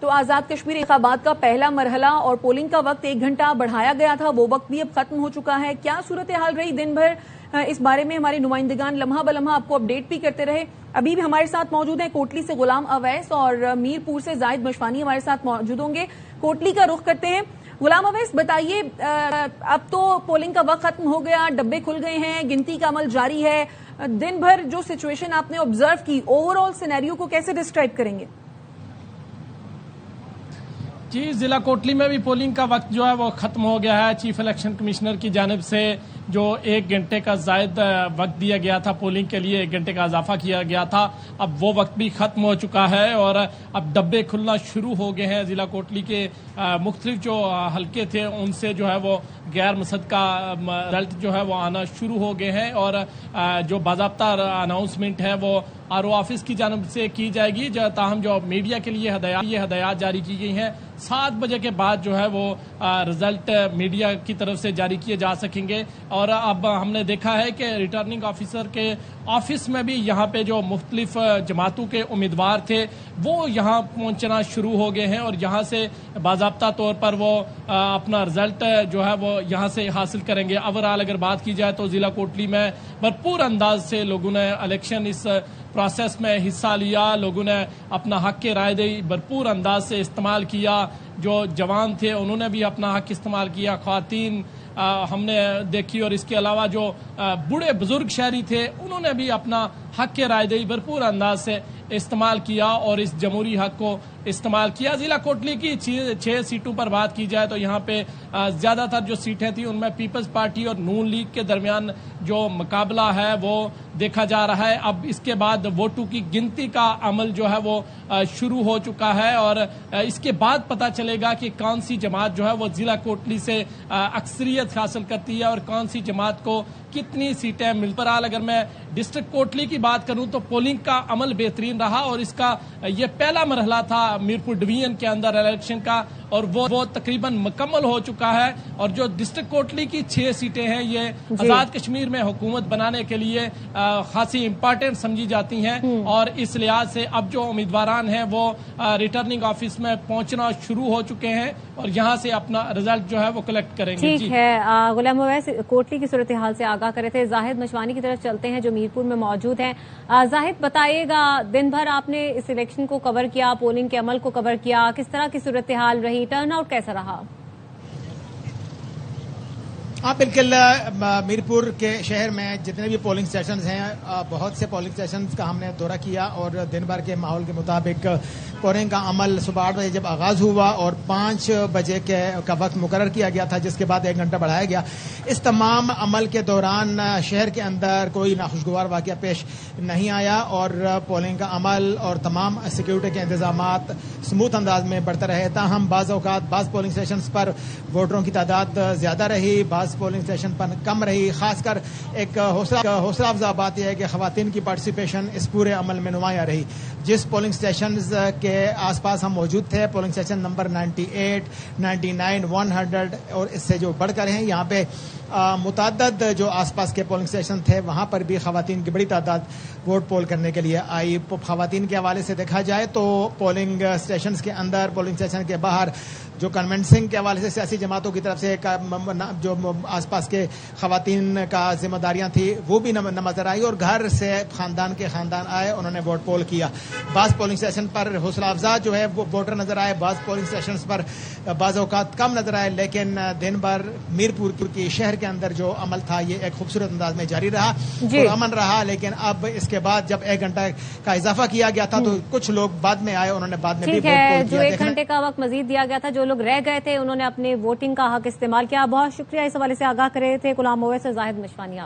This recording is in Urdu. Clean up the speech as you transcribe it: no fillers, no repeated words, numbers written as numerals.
تو آزاد کشمیر انتخابات کا پہلا مرحلہ اور پولنگ کا وقت 1 گھنٹہ بڑھایا گیا تھا، وہ وقت بھی اب ختم ہو چکا ہے۔ کیا صورتحال رہی دن بھر، اس بارے میں ہمارے نمائندگان لمحہ بلمحہ آپ کو اپڈیٹ بھی کرتے رہے۔ ابھی بھی ہمارے ساتھ موجود ہیں کوٹلی سے غلام اویس اور میر پور سے زاہد مشوانی ہمارے ساتھ موجود ہوں گے۔ کوٹلی کا رخ کرتے ہیں۔ غلام اویس بتائیے، اب تو پولنگ کا وقت ختم ہو گیا، ڈبے کھل گئے ہیں، گنتی کا عمل جاری ہے، دن بھر جو سچویشن آپ نے آبزرو کی، اوور آل سینیریو کو کیسے ڈسکرائب کریں گے؟ جی، ضلع کوٹلی میں بھی پولنگ کا وقت جو ہے وہ ختم ہو گیا ہے۔ چیف الیکشن کمشنر کی جانب سے جو 1 گھنٹے کا زائد وقت دیا گیا تھا پولنگ کے لیے، 1 گھنٹے کا اضافہ کیا گیا تھا، اب وہ وقت بھی ختم ہو چکا ہے اور اب ڈبے کھلنا شروع ہو گئے ہیں۔ ضلع کوٹلی کے مختلف جو حلقے تھے ان سے جو ہے وہ غیر مصدقہ رزلٹ جو ہے وہ آنا شروع ہو گئے ہیں اور جو باضابطہ اناؤنسمنٹ ہے وہ آر او آفس کی جانب سے کی جائے گی، تاہم جو میڈیا کے لیے ہدایات جاری کی گئی ہیں 7 بجے کے بعد جو ہے وہ رزلٹ میڈیا کی طرف سے جاری کیے جا سکیں گے۔ اور اب ہم نے دیکھا ہے کہ ریٹرننگ آفیسر کے آفس میں بھی یہاں پہ جو مختلف جماعتوں کے امیدوار تھے وہ یہاں پہنچنا شروع ہو گئے ہیں اور یہاں سے باضابطہ طور پر وہ اپنا رزلٹ جو ہے وہ یہاں سے حاصل کریں گے۔ اوورآل اگر بات کی جائے تو ضلع کوٹلی میں بھرپور انداز سے لوگوں نے الیکشن اس پروسیس میں حصہ لیا، لوگوں نے اپنا حق کے رائے دہی بھرپور انداز سے استعمال کیا۔ جو جوان تھے انہوں نے بھی اپنا حق استعمال کیا، خواتین ہم نے دیکھی، اور اس کے علاوہ جو بوڑھے بزرگ شہری تھے انہوں نے بھی اپنا حق کے رائے دہی بھرپور انداز سے استعمال کیا اور اس جمہوری حق کو استعمال کیا۔ ضلع کوٹلی کی 6 سیٹوں پر بات کی جائے تو یہاں پہ زیادہ تر جو سیٹیں تھیں ان میں پیپلز پارٹی اور نون لیگ کے درمیان جو مقابلہ ہے وہ دیکھا جا رہا ہے۔ اب اس کے بعد ووٹوں کی گنتی کا عمل جو ہے وہ شروع ہو چکا ہے اور اس کے بعد پتہ چلے گا کہ کون سی جماعت جو ہے وہ ضلع کوٹلی سے اکثریت حاصل کرتی ہے اور کون سی جماعت کو کتنی سیٹیں مل پر۔ اگر میں ڈسٹرکٹ کوٹلی کی بات کروں تو پولنگ کا عمل بہترین رہا اور اس کا یہ پہلا مرحلہ تھا میرپور ڈویژن کے اندر الیکشن کا اور وہ تقریباً مکمل ہو چکا ہے۔ اور جو ڈسٹرکٹ کوٹلی کی 6 سیٹیں ہیں یہ آزاد کشمیر میں حکومت بنانے کے لیے خاصی امپارٹنٹ سمجھی جاتی ہیں اور اس لحاظ سے اب جو امیدواران ہیں وہ ریٹرننگ آفس میں پہنچنا شروع ہو چکے ہیں اور یہاں سے اپنا رزلٹ جو ہے وہ کلیکٹ کریں گے۔ ٹھیک ہے، غلام اویس کوٹلی کی صورتحال سے آگاہ کرے تھے۔ زاہد مشوانی کی طرف چلتے ہیں جو میرپور میں موجود ہیں۔ زاہد بتائیے گا، دن بھر آپ نے اس الیکشن کو کور کیا، پولنگ کے عمل کو کور کیا، کس طرح کی صورتحال رہی، ٹرن آؤٹ کیسا رہا؟ ہاں بالکل، میرپور کے شہر میں جتنے بھی پولنگ اسٹیشنز ہیں بہت سے پولنگ اسٹیشنز کا ہم نے دورہ کیا اور دن بھر کے ماحول کے مطابق پولنگ کا عمل صبح 8 بجے جب آغاز ہوا اور 5 بجے کا وقت مقرر کیا گیا تھا جس کے بعد 1 گھنٹہ بڑھایا گیا، اس تمام عمل کے دوران شہر کے اندر کوئی ناخوشگوار واقعہ پیش نہیں آیا اور پولنگ کا عمل اور تمام سیکیورٹی کے انتظامات سموتھ انداز میں بڑھتے رہے۔ تاہم بعض اوقات بعض پولنگ اسٹیشنز پر ووٹروں کی تعداد زیادہ رہی، بعض پولنگ اسٹیشن پر کم رہی۔ خاص کر ایک حوصلہ افزا بات یہ ہے کہ خواتین کی پارٹیسپیشن اس پورے عمل میں نمایاں رہی۔ جس پولنگ اسٹیشنز کے آس پاس ہم موجود تھے، پولنگ اسٹیشن نمبر 98، 99، 100 اور اس سے جو بڑھ کر ہیں، یہاں پہ متعدد جو آس پاس کے پولنگ اسٹیشن تھے وہاں پر بھی خواتین کی بڑی تعداد ووٹ پول کرنے کے لیے آئی۔ خواتین کے حوالے سے دیکھا جائے تو پولنگ اسٹیشنز کے اندر، پولنگ اسٹیشن کے باہر جو کنونسنگ کے حوالے سے سیاسی جماعتوں کی طرف سے جو آس پاس کے خواتین کا ذمہ داریاں تھیں وہ بھی نظر آئی اور گھر سے خاندان آئے، انہوں نے ووٹ پول کیا۔ بعض پولنگ اسٹیشن پر حوصلہ افزا جو ہے وہ ووٹر نظر آئے، بعض پولنگ اسٹیشنز پر بعض اوقات کم نظر آئے، لیکن دن بھر میرپور کی شہر کے اندر جو عمل تھا یہ ایک خوبصورت انداز میں جاری رہا، امن رہا۔ لیکن اب اس کے بعد جب 1 گھنٹہ کا اضافہ کیا گیا تھا تو کچھ لوگ بعد میں آئے، انہوں نے بعد میں بھی ووٹ پول کیا۔ جو 1 گھنٹے کا وقت مزید دیا گیا تھا، جو لوگ رہ گئے تھے انہوں نے اپنے ووٹنگ کا حق استعمال کیا۔ بہت شکریہ اس حوالے سے آگاہ کر رہے تھے غلام اویس اور زاہد مشوانی۔